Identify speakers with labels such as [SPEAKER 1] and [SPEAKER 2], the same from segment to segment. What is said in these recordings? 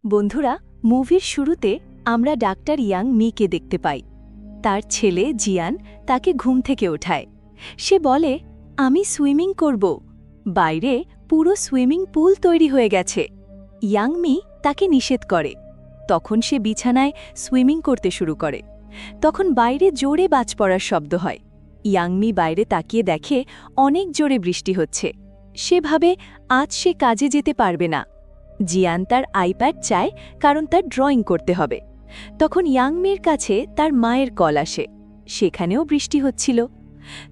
[SPEAKER 1] বন্ধুরা, মুভির শুরুতে আমরা ডাক্তার ইয়াং মিকে দেখতে পাই। তার ছেলে জিয়ান তাকে ঘুম থেকে ওঠায়। সে বলে, আমি সুইমিং করব। বাইরে পুরো সুইমিং পুল তৈরি হয়ে গেছে। ইয়াং মি তাকে নিষেধ করে। তখন সে বিছানায় সুইমিং করতে শুরু করে। তখন বাইরে জোরে বাজ পড়ার শব্দ হয়। ইয়াং মি বাইরে তাকিয়ে দেখে অনেক জোরে বৃষ্টি হচ্ছে। সে ভাবে আজ সে কাজে যেতে পারবে না। জিয়ান তার আইপ্যাড চায়, কারণ তার ড্রয়িং করতে হবে। তখন ইয়াং মির কাছে তার মায়ের কল আসে। সেখানেও বৃষ্টি হচ্ছিল।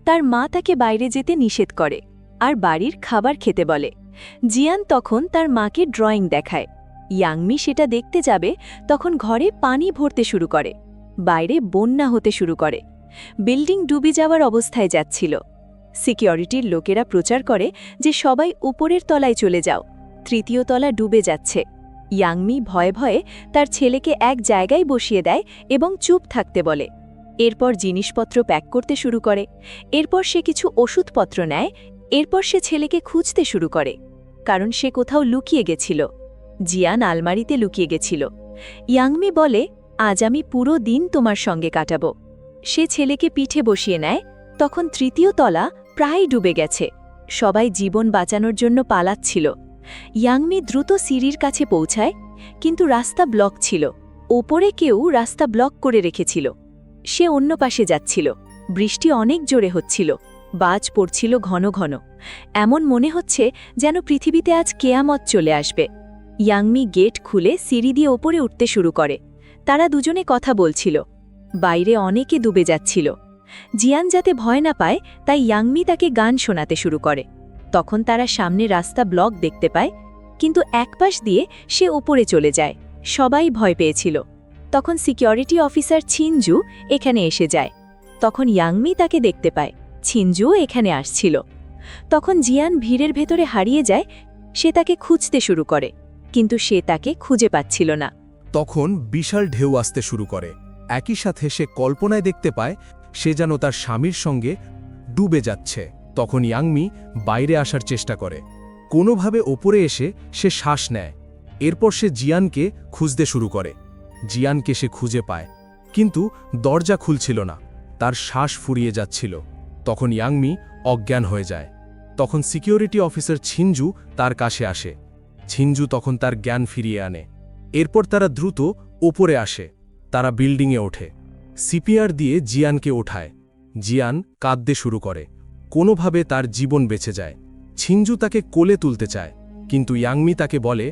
[SPEAKER 1] তার মা তাকে বাইরে যেতে নিষেধ করে আর বাড়ির খাবার খেতে বলে। জিয়ান তখন তার মাকে ড্রয়িং দেখায়। ইয়াং মি সেটা দেখতে যাবে, তখন ঘরে পানি ভরতে শুরু করে। বাইরে বন্যা হতে শুরু করে। বিল্ডিং ডুবে যাওয়ার অবস্থায় যাচ্ছিল। সিকিউরিটির লোকেরা প্রচার করে যে সবাই উপরের তলায় চলে যাও, তৃতীয় তলা ডুবে যাচ্ছে। ইয়াং মি ভয়ে ভয়ে তার ছেলেকে এক জায়গায় বসিয়ে দেয় এবং চুপ থাকতে বলে। এরপর জিনিসপত্র প্যাক করতে শুরু করে। এরপর সে কিছু ওষুধপত্র নেয়। এরপর সে ছেলেকে খুঁজতে শুরু করে, কারণ সে কোথাও লুকিয়ে গেছিল। জিয়ান আলমারিতে লুকিয়ে গেছিল। ইয়াং মি বলে, আজ আমি পুরো দিন তোমার সঙ্গে কাটাব। সে ছেলেকে পিঠে বসিয়ে নেয়। তখন তৃতীয় তলা প্রায় ডুবে গেছে। সবাই জীবন বাঁচানোর জন্য পালাচ্ছিল। ইয়াং মি দ্রুত সিঁড়ির কাছে পৌঁছায়, কিন্তু রাস্তা ব্লক ছিল। ওপরে কেউ রাস্তা ব্লক করে রেখেছিল। সে অন্য পাশে যাচ্ছিল। বৃষ্টি অনেক জোরে হচ্ছিল। বাজ পড়ছিল ঘন ঘন। এমন মনে হচ্ছে যেন পৃথিবীতে আজ কেয়ামত চলে আসবে। ইয়াং মি গেট খুলে সিঁড়ি দিয়ে ওপরে উঠতে শুরু করে। তারা দুজনে কথা বলছিল। বাইরে অনেকে ডুবে যাচ্ছিল। জিয়ান যাতে ভয় না পায়, তাই ইয়াং মি তাকে গান শোনাতে শুরু করে। তখন তারা সামনে রাস্তা ব্লক দেখতে পায়, কিন্তু একপাশ দিয়ে সে ওপরে চলে যায়। সবাই ভয় পেয়েছিল। তখন সিকিউরিটি অফিসার ছিনজু এখানে এসে যায়। তখন ইয়াং মি তাকে দেখতে পায়। ছিনজুও এখানে আসছিল। তখন জিয়ান ভিড়ের ভেতরে হারিয়ে যায়। সে তাকে খুঁজতে শুরু করে, কিন্তু সে তাকে খুঁজে পাচ্ছিল না।
[SPEAKER 2] তখন বিশাল ঢেউ আসতে শুরু করে। একই সাথে সে কল্পনায় দেখতে পায় সে যেন তার স্বামীর সঙ্গে ডুবে যাচ্ছে। তখন ইয়াং মি বাইরে আসার চেষ্টা করে। কোনোভাবে ওপরে এসে সে শ্বাস নেয়। এরপর সে জিয়ানকে খুঁজতে শুরু করে। জিয়ানকে সে খুঁজে পায়, কিন্তু দরজা খুলছিল না। তার শ্বাস ফুরিয়ে যাচ্ছিল। তখন ইয়াং মি অজ্ঞান হয়ে যায়। তখন সিকিউরিটি অফিসার ছিনজু তার কাছে আসে। ছিনজু তখন তার জ্ঞান ফিরিয়ে আনে। এরপর তারা দ্রুত ওপরে আসে। তারা বিল্ডিংয়ে ওঠে। সিপিআর দিয়ে জিয়ানকে ওঠায়। জিয়ান কাঁদতে শুরু করে। কোনোভাবে তার জীবন বেঁচে যায়। ছিনজু তাকে কোলে তুলতে চায়, কিন্তু ইয়াং মি তাকে বলে,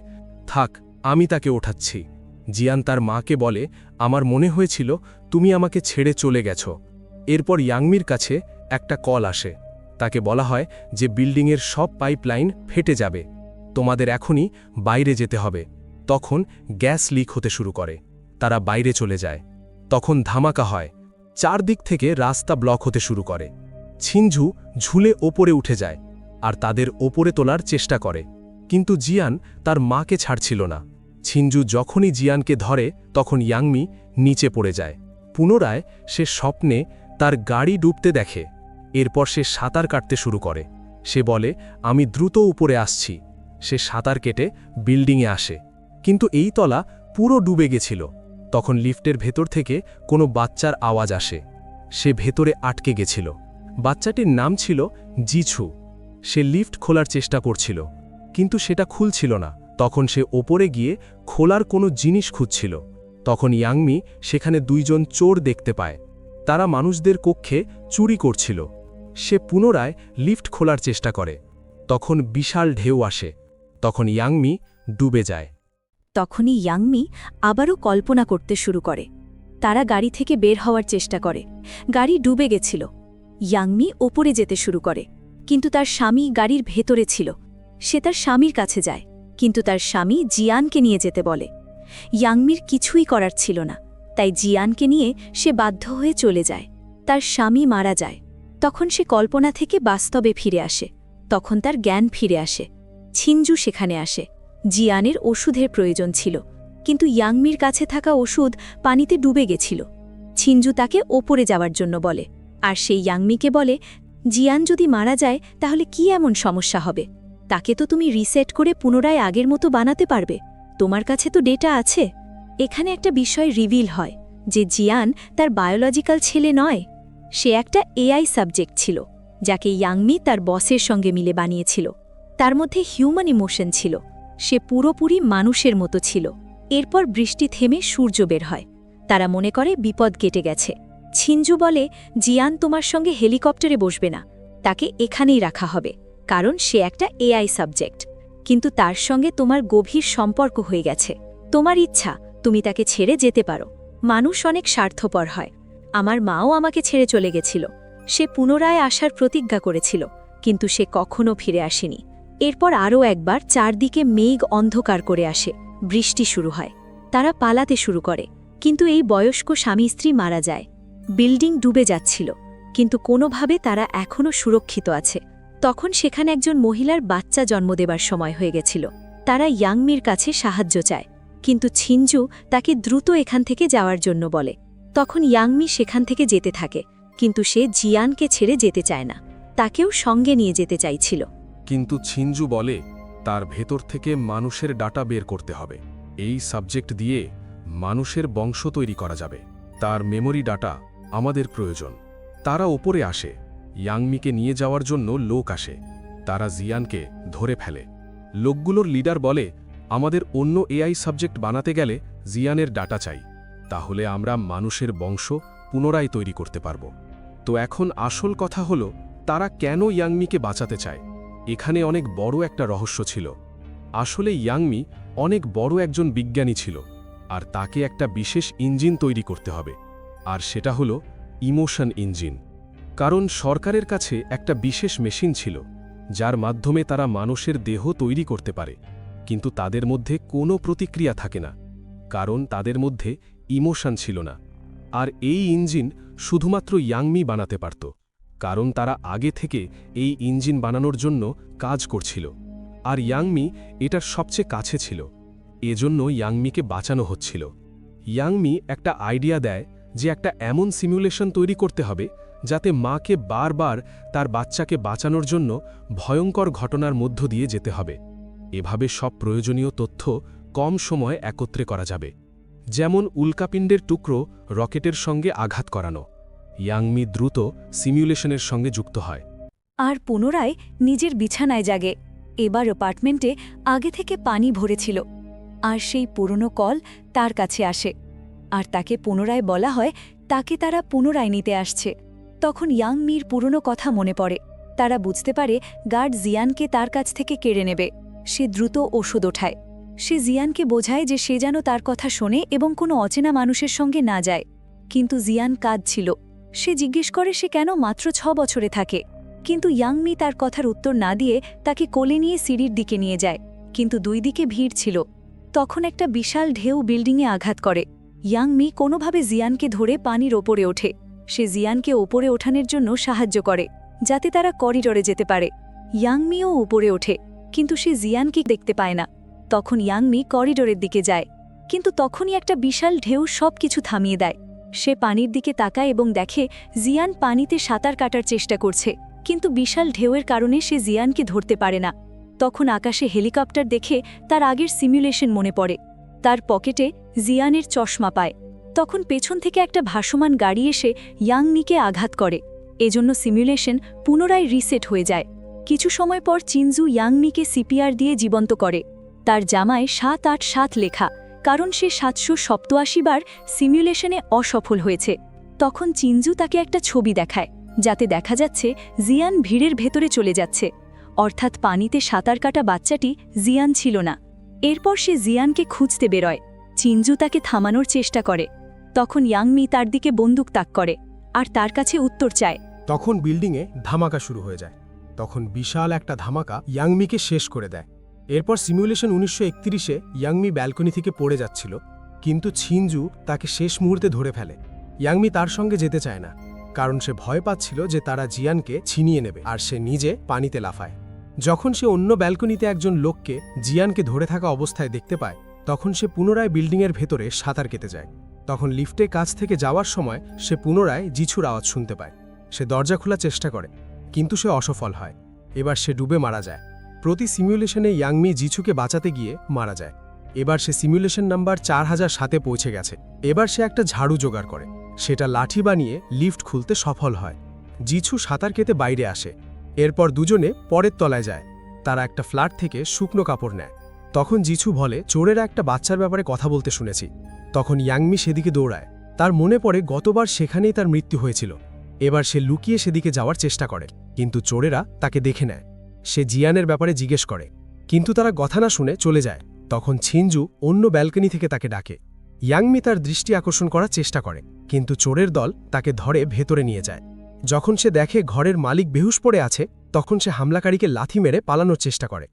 [SPEAKER 2] থাক, আমি তাকে ওঠাচ্ছি। জিয়ান তার মাকে বলে, আমার মনে হয়েছিল তুমি আমাকে ছেড়ে চলে গেছ। এরপর ইয়াং মির কাছে একটা কল আসে। তাকে বলা হয় যে বিল্ডিংয়ের সব পাইপলাইন ফেটে যাবে। তোমাদের এখনই বাইরে যেতে হবে। তখন গ্যাস লিক হতে শুরু করে। তারা বাইরে চলে যায়। তখন ধামাকা হয়। চারদিক থেকে রাস্তা ব্লক হতে শুরু করে। ছিনজু ঝুলে ওপরে উঠে যায় আর তাদের ওপরে তোলার চেষ্টা করে, কিন্তু জিয়ান তার মাকে ছাড়ছিল না। ছিনজু যখনই জিয়ানকে ধরে, তখন ইয়াং মি নিচে পড়ে যায়। পুনরায় সে স্বপ্নে তার গাড়ি ডুবতে দেখে। এরপর সে সাঁতার কাটতে শুরু করে। সে বলে, আমি দ্রুত উপরে আসছি। সে সাঁতার কেটে বিল্ডিংয়ে আসে, কিন্তু এই তলা পুরো ডুবে গেছিল। তখন লিফটের ভেতর থেকে কোনো বাচ্চার আওয়াজ আসে। সে ভেতরে আটকে গেছিল। বাচ্চাটির নাম ছিল জিছু। সে লিফট খোলার চেষ্টা করছিল, কিন্তু সেটা খুলছিল না। তখন সে ওপরে গিয়ে খোলার কোনো জিনিস খুঁজছিল। তখন ইয়াং মি সেখানে দুইজন চোর দেখতে পায়। তারা মানুষদের কক্ষে চুরি করছিল। সে পুনরায় লিফট খোলার চেষ্টা করে। তখন বিশাল ঢেউ আসে। তখন ইয়াং মি ডুবে যায়।
[SPEAKER 1] তখনই ইয়াং মি আবারও কল্পনা করতে শুরু করে। তারা গাড়ি থেকে বের হওয়ার চেষ্টা করে। গাড়ি ডুবে গেছিল। ইয়াং মি ওপরে যেতে শুরু করে, কিন্তু তার স্বামী গাড়ির ভেতরে ছিল। সে তার স্বামীর কাছে যায়, কিন্তু তার স্বামী জিয়ানকে নিয়ে যেতে বলে। ইয়াং মির কিছুই করার ছিল না, তাই জিয়ানকে নিয়ে সে বাধ্য হয়ে চলে যায়। তার স্বামী মারা যায়। তখন সে কল্পনা থেকে বাস্তবে ফিরে আসে। তখন তার জ্ঞান ফিরে আসে। ছিনজু সেখানে আসে। জিয়ানের ওষুধের প্রয়োজন ছিল, কিন্তু ইয়াং মির কাছে থাকা ওষুধ পানিতে ডুবে গেছিল। ছিনজু তাকে ওপরে যাওয়ার জন্য বলে, আর সেই ইয়াং মিকে বলে, জিয়ান যদি মারা যায় তাহলে কি এমন সমস্যা হবে? তাকে তো তুমি রিসেট করে পুনরায় আগের মতো বানাতে পারবে। তোমার কাছে তো ডেটা আছে। এখানে একটা বিষয় রিভিল হয় যে জিয়ান তার বায়োলজিক্যাল ছেলে নয়, সে একটা এআই সাবজেক্ট ছিল, যাকে ইয়াংমি তার বসের সঙ্গে মিলে বানিয়েছিল। তার মধ্যে হিউম্যান ইমোশন ছিল, সে পুরোপুরি মানুষের মতো ছিল। এরপর বৃষ্টি থেমে সূর্য বের হয়, তারা মনে করে বিপদ কেটে গেছে। ছিঞ্জু বলে, জিয়ান তোমার সঙ্গে হেলিকপ্টারে বসবে না, তাকে এখানেই রাখা হবে, কারণ সে একটা এআই সাবজেক্ট। কিন্তু তার সঙ্গে তোমার গভীর সম্পর্ক হয়ে গেছে, তোমার ইচ্ছা তুমি তাকে ছেড়ে যেতে পারো। মানুষ অনেক স্বার্থপর হয়। আমার মাও আমাকে ছেড়ে চলে গেছিল, সে পুনরায় আসার প্রতিজ্ঞা করেছিল, কিন্তু সে কখনো ফিরে আসেনি। এরপর আরও একবার চারদিকে মেঘ অন্ধকার করে আসে, বৃষ্টি শুরু হয়, তারা পালাতে শুরু করে, কিন্তু এই বয়স্ক স্বামী স্ত্রী মারা যায়। বিল্ডিং ডুবে যাচ্ছিল, কিন্তু কোনোভাবে তারা এখনও সুরক্ষিত আছে। তখন সেখানে একজন মহিলার বাচ্চা জন্ম দেবার সময় হয়ে গেছিল। তারা ইয়াংমির কাছে সাহায্য চায়, কিন্তু ছিঞ্জু তাকে দ্রুত এখান থেকে যাওয়ার জন্য বলে। তখন ইয়াংমি সেখান থেকে যেতে থাকে, কিন্তু সে জিয়ানকে ছেড়ে যেতে চায় না, তাকেও সঙ্গে নিয়ে যেতে চাইছিল।
[SPEAKER 2] কিন্তু ছিঞ্জু বলে তার ভেতর থেকে মানুষের ডাটা বের করতে হবে। এই সাবজেক্ট দিয়ে মানুষের বংশ তৈরি করা যাবে, তার মেমোরি ডাটা আমাদের প্রয়োজন। তারা ওপরে আসে, ইয়াংমিকে নিয়ে যাওয়ার জন্য লোক আসে, তারা জিয়ানকে ধরে ফেলে। লোকগুলোর লিডার বলে, আমাদের অন্য এআই সাবজেক্ট বানাতে গেলে জিয়ানের ডাটা চাই, তাহলে আমরা মানুষের বংশ পুনরায় তৈরি করতে পারব। তো এখন আসল কথা হলো, তারা কেন ইয়াংমিকে বাঁচাতে চায়। এখানে অনেক বড় একটা রহস্য ছিল। আসলে ইয়াংমি অনেক বড় একজন বিজ্ঞানী ছিল, আর তাকে একটা বিশেষ ইঞ্জিন তৈরি করতে হবে, আর সেটা হলো ইমোশন ইঞ্জিন। কারণ সরকারের কাছে একটা বিশেষ মেশিন ছিল, যার মাধ্যমে তারা মানুষের দেহ তৈরি করতে পারে, কিন্তু তাদের মধ্যে কোনো প্রতিক্রিয়া থাকে না, কারণ তাদের মধ্যে ইমোশন ছিল না। আর এই ইঞ্জিন শুধুমাত্র ইয়াংমি বানাতে পারত, কারণ তারা আগে থেকে এই ইঞ্জিন বানানোর জন্য কাজ করছিল, আর ইয়াংমি এটার সবচেয়ে কাছে ছিল। এজন্য ইয়াংমিকে বাঁচানো হচ্ছিল। ইয়াংমি একটা আইডিয়া দেয় যে একটা এমন সিমুলেশন তৈরি করতে হবে যাতে মাকে বারবার তার বাচ্চাকে বাঁচানোর জন্য ভয়ঙ্কর ঘটনার মধ্য দিয়ে যেতে হবে। এভাবে সব প্রয়োজনীয় তথ্য কম সময়ে একত্রে করা যাবে, যেমন উল্কাপিণ্ডের টুকরো রকেটের সঙ্গে আঘাত করানো। ইয়াংমি দ্রুত সিমুলেশনের সঙ্গে যুক্ত হয়,
[SPEAKER 1] আর পুনরায় নিজের বিছানায় জাগে। এবার অ্যাপার্টমেন্টে আগে থেকে পানি ভরেছিল, আর সেই পুরনো কল তার কাছে আসে, আর তাকে পুনরায় বলা হয় তাকে তারা পুনরায় নিতে আসছে। তখন ইয়াংমির পুরনো কথা মনে পড়ে। তারা বুঝতে পারে গার্ড জিয়ানকে তার কাছ থেকে কেড়ে নেবে। সে দ্রুত ওষুধ ওঠায়, সে জিয়ানকে বোঝায় যে সে যেন তার কথা শোনে এবং কোনো অচেনা মানুষের সঙ্গে না যায়। কিন্তু জিয়ান কাঁদছিল। সে জিজ্ঞেস করে সে কেন মাত্র 6 বছরে থাকে, কিন্তু ইয়াংমি তার কথার উত্তর না দিয়ে তাকে কোলে নিয়ে সিঁড়ির দিকে নিয়ে যায়, কিন্তু দুই দিকে ভিড় ছিল। তখন একটা বিশাল ঢেউ বিল্ডিংয়ে আঘাত করে। ইয়াংমি কোনোভাবে জিয়ানকে ধরে পানির ওপরে ওঠে। সে জিয়ানকে ওপরে ওঠানোর জন্য সাহায্য করে, যাতে তারা করিডোরে যেতে পারে। ইয়াংমিও উপরে ওঠে, কিন্তু সে জিয়ানকে দেখতে পায় না। তখন ইয়াংমি করিডোরের দিকে যায়, কিন্তু তখনই একটা বিশাল ঢেউ সব কিছু থামিয়ে দেয়। সে পানির দিকে তাকায় এবং দেখে জিয়ান পানিতে সাঁতার কাটার চেষ্টা করছে, কিন্তু বিশাল ঢেউয়ের কারণে সে জিয়ানকে ধরতে পারে না। তখন আকাশে হেলিকপ্টার দেখে তার আগের সিমুলেশন মনে পড়ে। তার পকেটে জিয়ানের চশমা পায়। তখন পেছন থেকে একটা ভাসমান গাড়ি এসে ইয়াংমিকে আঘাত করে, এজন্য সিমুলেশন পুনরায় রিসেট হয়ে যায়। কিছু সময় পর চিনজু ইয়াংমিকে সিপিআর দিয়ে জীবন্ত করে। তার জামায় 787 লেখা, কারণ সে 787 বার সিমুলেশনে অসফল হয়েছে। তখন চিনজু তাকে একটা ছবি দেখায়, যাতে দেখা যাচ্ছে জিয়ান ভিড়ের ভেতরে চলে যাচ্ছে, অর্থাৎ পানিতে সাঁতার কাটা বাচ্চাটি জিয়ান ছিল না। এরপর সে জিয়ানকে খুঁজতে বেরোয়। চিনজু তাকে থামানোর চেষ্টা করে। তখন ইয়াংমি তার দিকে বন্দুক তাক করে, আর তার কাছে উত্তর চায়।
[SPEAKER 3] তখন বিল্ডিংয়ে ধামাকা শুরু হয়ে যায়। তখন বিশাল একটা ধামাকা ইয়াংমিকে শেষ করে দেয়। এরপর সিমুলেশন 1931-এ ইয়াংমি ব্যালকনি থেকে পড়ে যাচ্ছিল, কিন্তু ছিনজু তাকে শেষ মুহূর্তে ধরে ফেলে। ইয়াংমি তার সঙ্গে যেতে চায় না, কারণ সে ভয় পাচ্ছিল যে তারা জিয়ানকে ছিনিয়ে নেবে, আর সে নিজে পানিতে লাফায়। যখন সে অন্য ব্যালকনিতে একজন লোককে জিয়ানকে ধরে থাকা অবস্থায় দেখতে পায়, তখন সে পুনরায় বিল্ডিংয়ের ভেতরে সাঁতার কেটে যায়। তখন লিফটে কাছ থেকে যাওয়ার সময় সে পুনরায় জিছুর আওয়াজ শুনতে পায়। সে দরজা খোলার চেষ্টা করে, কিন্তু সে অসফল হয়। এবার সে ডুবে মারা যায়। প্রতি সিমুলেশনে ইয়াংমি জিছুকে বাঁচাতে গিয়ে মারা যায়। এবার সে সিমুলেশন নাম্বার 4007-এ পৌঁছে গেছে। এবার সে একটা ঝাড়ু জোগাড় করে, সেটা লাঠি বানিয়ে লিফট খুলতে সফল হয়। জিছু সাঁতার কেটে বাইরে আসে। এরপর দুজনে পরের তলায় যায়। তারা একটা ফ্ল্যাট থেকে শুকনো কাপড় নেয়। তখন জিছু বলে, চোরেরা একটা বাচ্চার ব্যাপারে কথা বলতে শুনেছি। তখন ইয়াংমি সেদিকে দৌড়ায়। তার মনে পড়ে গতবার সেখানেই তার মৃত্যু হয়েছিল। এবার সে লুকিয়ে সেদিকে যাওয়ার চেষ্টা করে, কিন্তু চোরেরা তাকে দেখে নেয়। সে জিয়ানের ব্যাপারে জিজ্ঞেস করে, কিন্তু তারা কথা না শুনে চলে যায়। তখন ছিনজু অন্য ব্যালকনি থেকে তাকে ডাকে। ইয়াংমি তার দৃষ্টি আকর্ষণ করার চেষ্টা করে, কিন্তু চোরের দল তাকে ধরে ভেতরে নিয়ে যায়। যখন সে দেখে ঘরের মালিক বেহুশ পড়ে আছে, তখন সে হামলাকারীকে লাথি মেরে পালানোর চেষ্টা করে।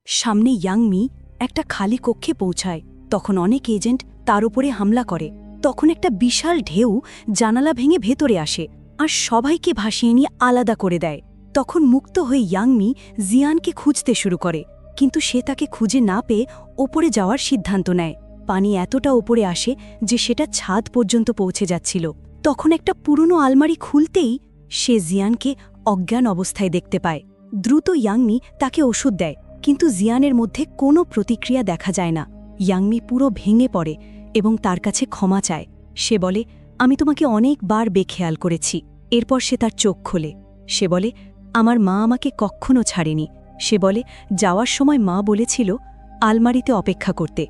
[SPEAKER 4] সামনে ইয়াংমি একটা খালি কক্ষে পৌঁছায়। তখন অনেক এজেন্ট তার উপরে হামলা করে। তখন একটা বিশাল ঢেউ জানালা ভেঙে ভেতরে আসে আর সবাইকে ভাসিয়ে নিয়ে আলাদা করে দেয়। তখন মুক্ত হয়ে ইয়াংমি জিয়ানকে খুঁজতে শুরু করে, কিন্তু সে তাকে খুঁজে না পেয়ে ওপরে যাওয়ার সিদ্ধান্ত নেয়। পানি এতটা ওপরে আসে যে সেটা ছাদ পর্যন্ত পৌঁছে যাচ্ছিল। তখন একটা পুরনো আলমারি খুলতেই সে জিয়ানকে অজ্ঞান অবস্থায় দেখতে পায়। দ্রুত ইয়াংমি তাকে ওষুধ দেয়, কিন্তু জিয়ানের মধ্যে কোনো প্রতিক্রিয়া দেখা যায় না। ইয়াংমি পুরো ভেঙে পড়ে এবং তার কাছে ক্ষমা চায়। সে বলে, আমি তোমাকে অনেকবার বেখেয়াল করেছি। এরপর সে তার চোখ খোলে। সে বলে, আমার মা আমাকে কখনো ছাড়েনি। সে বলে, যাওয়ার সময় মা বলেছিল আলমারিতে অপেক্ষা করতে,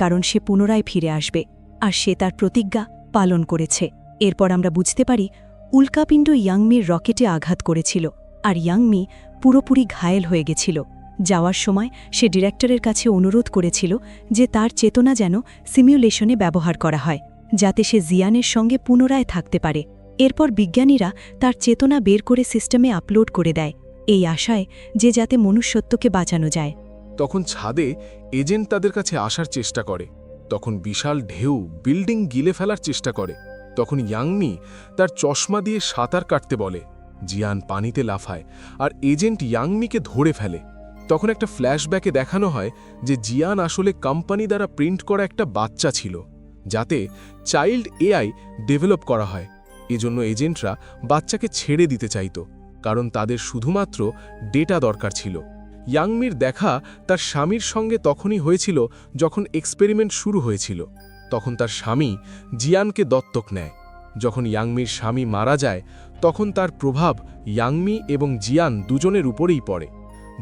[SPEAKER 4] কারণ সে পুনরায় ফিরে আসবে, আর সে তার প্রতিজ্ঞা পালন করেছে। এরপর আমরা বুঝতে পারি উল্কাপিণ্ড ইয়াংমির রকেটে আঘাত করেছিল, আর ইয়াংমি পুরোপুরি ঘায়েল হয়ে গেছিল। যাওয়ার সময় সে ডিরেক্টরের কাছে অনুরোধ করেছিল যে তার চেতনা যেন সিমিউলেশনে ব্যবহার করা হয়, যাতে সে জিয়ানের সঙ্গে পুনরায় থাকতে পারে। এরপর বিজ্ঞানীরা তার চেতনা বের করে সিস্টেমে আপলোড করে দেয়, এই আশায় যে যাতে মনুষ্যত্বকে বাঁচানো যায়।
[SPEAKER 5] তখন ছাদে এজেন্ট তাদের কাছে আসার চেষ্টা করে। তখন বিশাল ঢেউ বিল্ডিং গিলে ফেলার চেষ্টা করে। তখন ইয়াংমি তার চশমা দিয়ে সাঁতার কাটতে বলে। জিয়ান পানিতে লাফায় আর এজেন্ট ইয়াংমিকে ধরে ফেলে। তখন একটা ফ্ল্যাশব্যাকে দেখানো হয় যে জিয়ান আসলে কোম্পানি দ্বারা প্রিন্ট করা একটা বাচ্চা ছিল, যাতে চাইল্ড এআই ডেভেলপ করা হয়। এজন্য এজেন্টরা বাচ্চাকে ছেড়ে দিতে চাইত, কারণ তাদের শুধুমাত্র ডেটা দরকার ছিল। ইয়াংমির দেখা তার স্বামীর সঙ্গে তখনই হয়েছিল যখন এক্সপেরিমেন্ট শুরু হয়েছিল। তখন তার স্বামী জিয়ানকে দত্তক নেয়। যখন ইয়াংমির স্বামী মারা যায়, তখন তার প্রভাব ইয়াংমি এবং জিয়ান দুজনের উপরেই পড়ে।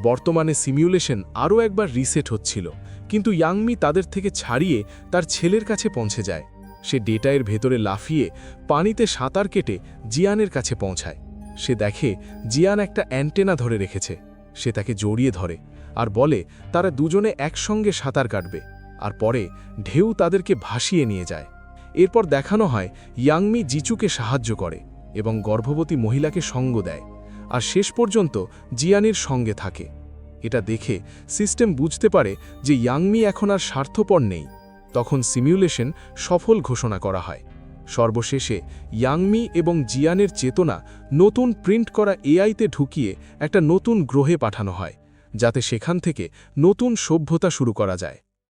[SPEAKER 5] বর্তমানে সিমিউলেশন আরও একবার রিসেট হচ্ছিল, কিন্তু ইয়াংমি তাদের থেকে ছাড়িয়ে তার ছেলের কাছে পৌঁছে যায়। সে ডেটায়ের ভেতরে লাফিয়ে পানিতে সাঁতার কেটে জিয়ানের কাছে পৌঁছায়। সে দেখে জিয়ান একটা অ্যান্টেনা ধরে রেখেছে। সে তাকে জড়িয়ে ধরে আর বলে তারা দুজনে একসঙ্গে সাঁতার কাটবে, আর পরে ঢেউ তাদেরকে ভাসিয়ে নিয়ে যায়। এরপর দেখানো হয় ইয়াংমি জিচুকে সাহায্য করে এবং গর্ভবতী মহিলাকে সঙ্গ দেয়, আর শেষ পর্যন্ত জিয়ানের সঙ্গে থাকে। এটা দেখে সিস্টেম বুঝতে পারে যে ইয়াংমি এখন আর স্বার্থপর নেই। তখন সিমিউলেশন সফল ঘোষণা করা হয়। সর্বশেষে ইয়াংমি এবং জিয়ানের চেতনা নতুন প্রিন্ট করা এআইতে ঢুকিয়ে একটা নতুন গ্রহে পাঠানো হয়, যাতে সেখান থেকে নতুন সভ্যতা শুরু করা যায়।